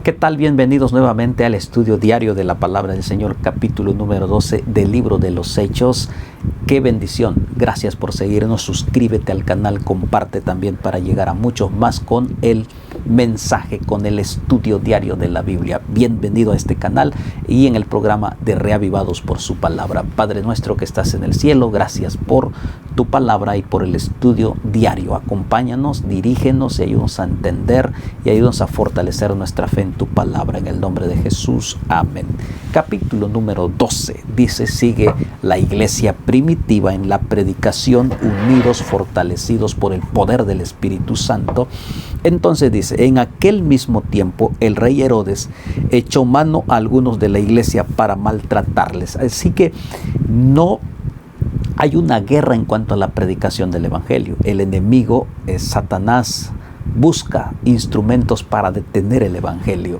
¿Qué tal? Bienvenidos nuevamente al estudio diario de la Palabra del Señor, capítulo número 12 del libro de los Hechos. ¡Qué bendición! Gracias por seguirnos, suscríbete al canal, comparte también para llegar a muchos más con el mensaje, con el estudio diario de la Biblia. Bienvenido a este canal y en el programa de Reavivados por su Palabra. Padre nuestro que estás en el cielo, gracias por tu palabra y por el estudio diario. Acompáñanos, dirígenos y ayúdanos a entender y ayúdanos a fortalecer nuestra fe en tu palabra, en el nombre de Jesús. Amén. Capítulo número 12 dice: sigue la iglesia primitiva en la predicación, unidos, fortalecidos por el poder del Espíritu Santo. Entonces dice: en aquel mismo tiempo el rey Herodes echó mano a algunos de la iglesia para maltratarles. Así que no hay una guerra en cuanto a la predicación del evangelio. El enemigo, Satanás, busca instrumentos para detener el evangelio,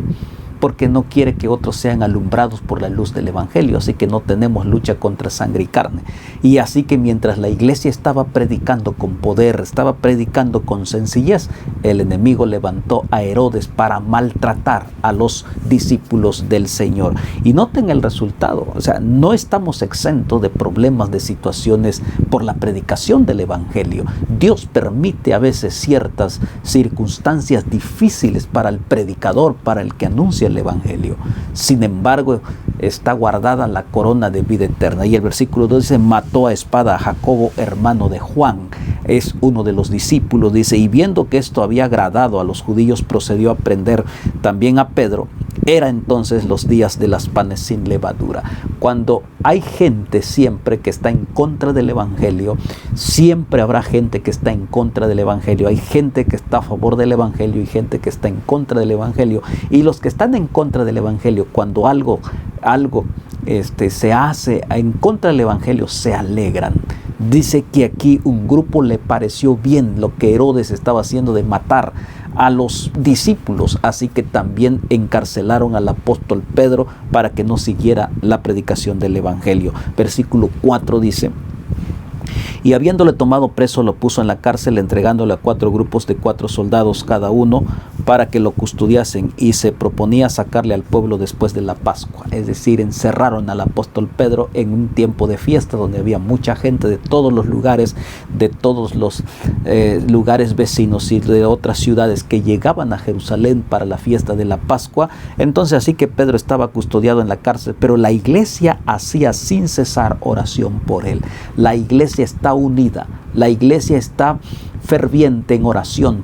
porque no quiere que otros sean alumbrados por la luz del evangelio. Así que no tenemos lucha contra sangre y carne. Y así que mientras la iglesia estaba predicando con poder, estaba predicando con sencillez, el enemigo levantó a Herodes para maltratar a los discípulos del Señor. Y noten el resultado. O sea, no estamos exentos de problemas, de situaciones por la predicación del evangelio. Dios permite a veces ciertas circunstancias difíciles para el predicador, para el que anuncia el evangelio. Sin embargo, está guardada la corona de vida eterna. Y el versículo 2 dice: mató a espada a Jacobo, hermano de Juan. Es uno de los discípulos. Dice: y viendo que esto había agradado a los judíos, procedió a prender también a Pedro. Era entonces los días de las panes sin levadura. Cuando hay gente siempre que está en contra del evangelio, siempre habrá gente que está en contra del evangelio. Hay gente que está a favor del evangelio y gente que está en contra del evangelio. Y los que están en contra del evangelio, cuando algo se hace en contra del evangelio, se alegran. Dice que aquí un grupo le pareció bien lo que Herodes estaba haciendo de matar a los discípulos, así que también encarcelaron al apóstol Pedro para que no siguiera la predicación del evangelio. Versículo 4 dice: y habiéndole tomado preso, lo puso en la cárcel, entregándole a 4 grupos de 4 soldados cada uno para que lo custodiasen, y se proponía sacarle al pueblo después de la Pascua. Es decir, encerraron al apóstol Pedro en un tiempo de fiesta donde había mucha gente de todos los lugares, lugares vecinos y de otras ciudades que llegaban a Jerusalén para la fiesta de la Pascua. Entonces, así que Pedro estaba custodiado en la cárcel, pero la iglesia hacía sin cesar oración por él. La iglesia está unida, la iglesia está ferviente en oración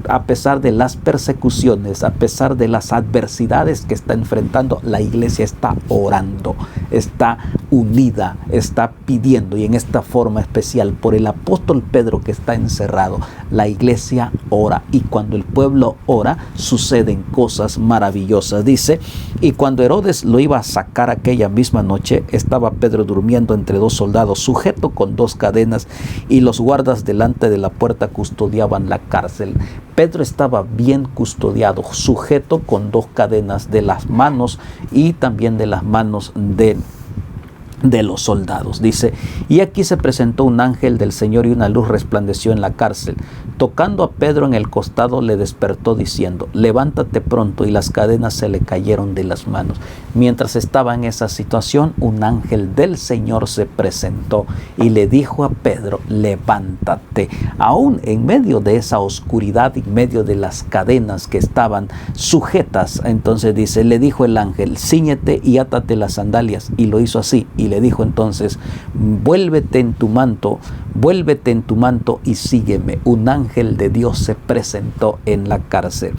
a pesar de las persecuciones, a pesar de las adversidades que está enfrentando. La iglesia está orando, está unida, está pidiendo, y en esta forma especial por el apóstol Pedro que está encerrado. La iglesia ora, y cuando el pueblo ora suceden cosas maravillosas. Dice: y cuando Herodes lo iba a sacar aquella misma noche, estaba Pedro durmiendo entre 2 soldados, sujeto con 2 cadenas, y los guardas delante de la puerta custodiaban la cárcel. Pedro estaba bien custodiado, sujeto con 2 cadenas de las manos y también de las manos de los soldados. Dice: y aquí se presentó un ángel del Señor, y una luz resplandeció en la cárcel. Tocando a Pedro en el costado, le despertó diciendo: levántate pronto. Y las cadenas se le cayeron de las manos. Mientras estaba en esa situación, un ángel del Señor se presentó y le dijo a Pedro: levántate. Aún en medio de esa oscuridad, en medio de las cadenas que estaban sujetas, entonces dice, le dijo el ángel: cíñete y átate las sandalias. Y lo hizo así. Y le dijo entonces: vuélvete en tu manto y sígueme. Un ángel de Dios se presentó en la cárcel.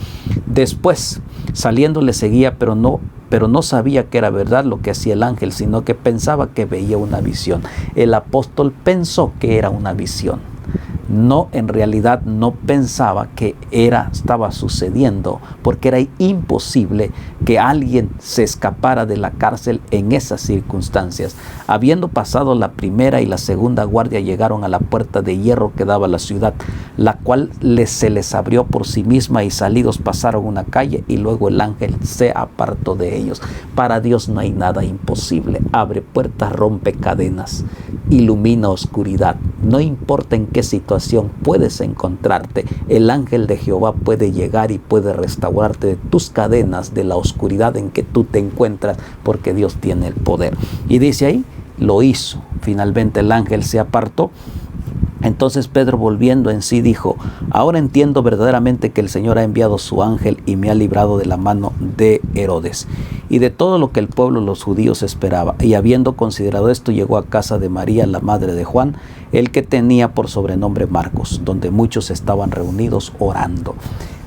Después, saliendo, le seguía, pero no sabía que era verdad lo que hacía el ángel, sino que pensaba que veía una visión. El apóstol pensó que era una visión. No, en realidad no pensaba que estaba sucediendo, porque era imposible que alguien se escapara de la cárcel en esas circunstancias. Habiendo pasado la primera y la segunda guardia, llegaron a la puerta de hierro que daba a la ciudad, la cual se les abrió por sí misma, y salidos pasaron una calle, y luego el ángel se apartó de ellos. Para Dios no hay nada imposible. Abre puertas, rompe cadenas, ilumina oscuridad. No importa en qué situación puedes encontrarte, el ángel de Jehová puede llegar y puede restaurarte de tus cadenas, de la oscuridad en que tú te encuentras, porque Dios tiene el poder. Y dice ahí, lo hizo. Finalmente el ángel se apartó. Entonces Pedro, volviendo en sí, dijo: ahora entiendo verdaderamente que el Señor ha enviado su ángel y me ha librado de la mano de Herodes y de todo lo que el pueblo de los judíos esperaba. Y habiendo considerado esto, llegó a casa de María, la madre de Juan, el que tenía por sobrenombre Marcos, donde muchos estaban reunidos orando.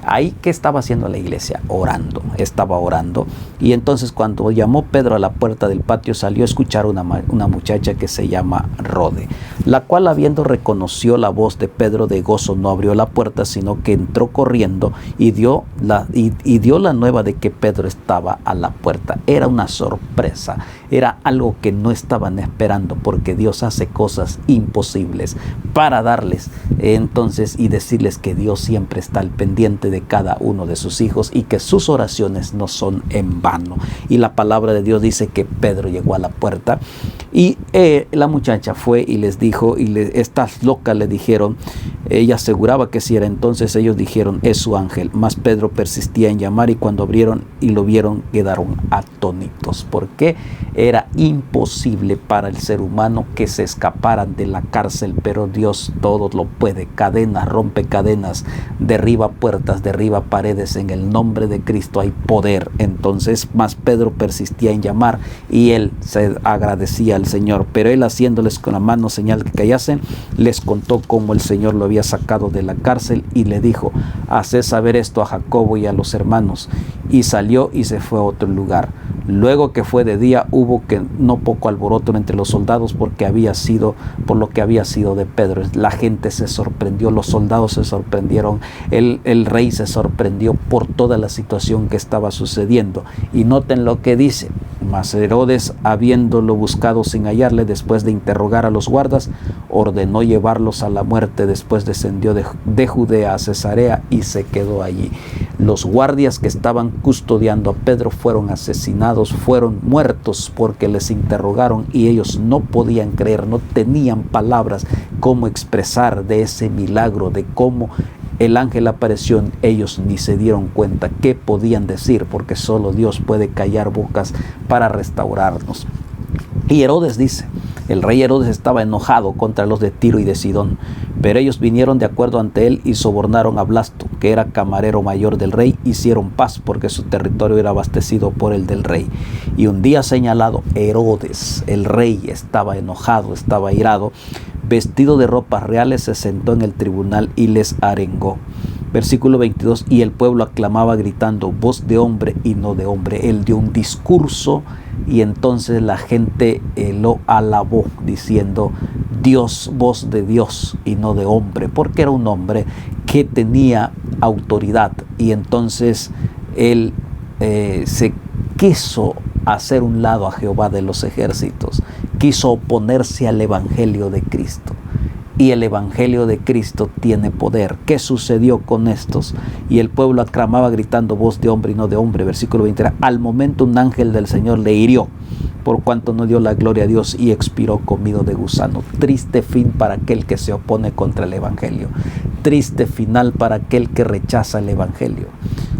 Ahí, ¿qué estaba haciendo la iglesia? Orando, estaba orando. Y entonces cuando llamó Pedro a la puerta del patio, salió a escuchar una muchacha que se llama Rode, la cual, habiendo reconocido la voz de Pedro, de gozo no abrió la puerta, sino que entró corriendo y dio la nueva de que Pedro estaba a la puerta. Era una sorpresa, era algo que no estaban esperando, porque Dios hace cosas imposibles para darles entonces y decirles que Dios siempre está al pendiente de cada uno de sus hijos y que sus oraciones no son en vano. Y la palabra de Dios dice que Pedro llegó a la puerta y la muchacha fue y les dijo, estás loca, le dijeron. Ella aseguraba que sí era. Entonces ellos dijeron: es su ángel. Mas Pedro persistía en llamar, y cuando abrieron y lo vieron, quedaron atónitos, porque era imposible para el ser humano que se escaparan de la cárcel, pero Dios todo lo puede. Cadenas, rompe cadenas, derriba puertas, derriba paredes. En el nombre de Cristo hay poder. Entonces, más Pedro persistía en llamar y él se agradecía al Señor, pero él, haciéndoles con la mano señal que callasen, les contó cómo el Señor lo había sacado de la cárcel, y le dijo: haced saber esto a Jacobo y a los hermanos. Y salió y se fue a otro lugar. Luego que fue de día, hubo que no poco alboroto entre los soldados por lo que había sido de Pedro. La gente se sorprendió, los soldados se sorprendieron, el rey se sorprendió por toda la situación que estaba sucediendo. Y noten lo que dice: mas Herodes, habiéndolo buscado sin hallarle, después de interrogar a los guardas, ordenó llevarlos a la muerte. Después descendió de Judea a Cesarea y se quedó allí. Los guardias que estaban custodiando a Pedro fueron asesinados, fueron muertos, porque les interrogaron y ellos no podían creer, no tenían palabras cómo expresar de ese milagro, de cómo el ángel apareció. Ellos ni se dieron cuenta qué podían decir, porque solo Dios puede callar bocas para restaurarnos. Y Herodes dice: el rey Herodes estaba enojado contra los de Tiro y de Sidón, pero ellos vinieron de acuerdo ante él y sobornaron a Blasto, que era camarero mayor del rey. Hicieron paz, porque su territorio era abastecido por el del rey. Y un día señalado, Herodes, el rey, estaba enojado, estaba airado, vestido de ropas reales, se sentó en el tribunal y les arengó. Versículo 22, y el pueblo aclamaba gritando: voz de hombre y no de hombre. Él dio un discurso y entonces la gente lo alabó, diciendo: Dios, voz de Dios y no de hombre, porque era un hombre que tenía autoridad. Y entonces él se quiso hacer un lado a Jehová de los ejércitos, quiso oponerse al evangelio de Cristo. Y el evangelio de Cristo tiene poder. ¿Qué sucedió con estos? Y el pueblo aclamaba gritando: voz de hombre y no de hombre. Versículo 23. Al momento un ángel del Señor le hirió, por cuanto no dio la gloria a Dios, y expiró comido de gusano. Triste fin para aquel que se opone contra el evangelio. Triste final para aquel que rechaza el evangelio.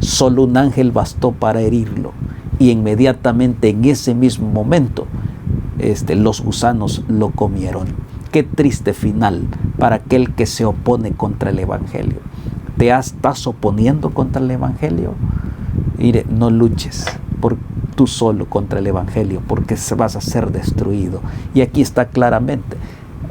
Solo un ángel bastó para herirlo, y inmediatamente en ese mismo momento los gusanos lo comieron. Qué triste final para aquel que se opone contra el evangelio. ¿Te estás oponiendo contra el evangelio? Mire, no luches tú solo contra el evangelio, porque vas a ser destruido. Y aquí está claramente: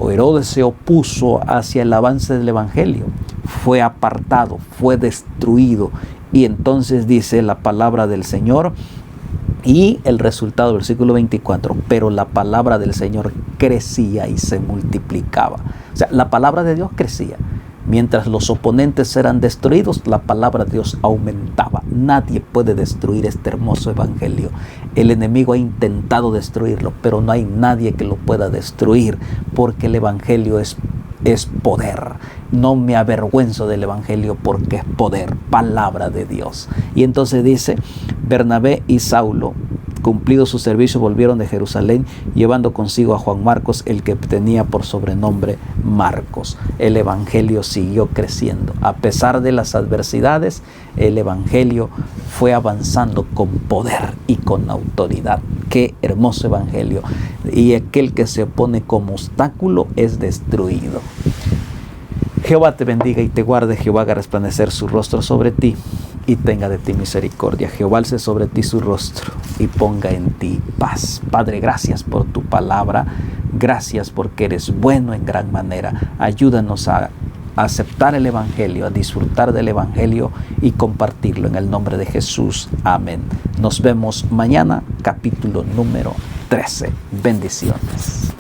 Herodes se opuso hacia el avance del evangelio, fue apartado, fue destruido. Y entonces dice la palabra del Señor, y el resultado, versículo 24, pero la palabra del Señor crecía y se multiplicaba. O sea, la palabra de Dios crecía. Mientras los oponentes eran destruidos, la palabra de Dios aumentaba. Nadie puede destruir este hermoso evangelio. El enemigo ha intentado destruirlo, pero no hay nadie que lo pueda destruir, porque el evangelio es poder. No me avergüenzo del evangelio, porque es poder, palabra de Dios. Y entonces dice: Bernabé y Saulo Cumplido su servicio, volvieron de Jerusalén, llevando consigo a Juan Marcos, el que tenía por sobrenombre Marcos. El evangelio siguió creciendo. A pesar de las adversidades, el evangelio fue avanzando con poder y con autoridad. Qué hermoso evangelio. Y aquel que se opone como obstáculo es destruido. Jehová te bendiga y te guarde. Jehová haga resplandecer su rostro sobre ti y tenga de ti misericordia. Jehová alce sobre ti su rostro y ponga en ti paz. Padre, gracias por tu palabra. Gracias porque eres bueno en gran manera. Ayúdanos a aceptar el evangelio, a disfrutar del evangelio y compartirlo en el nombre de Jesús. Amén. Nos vemos mañana, capítulo número 13. Bendiciones.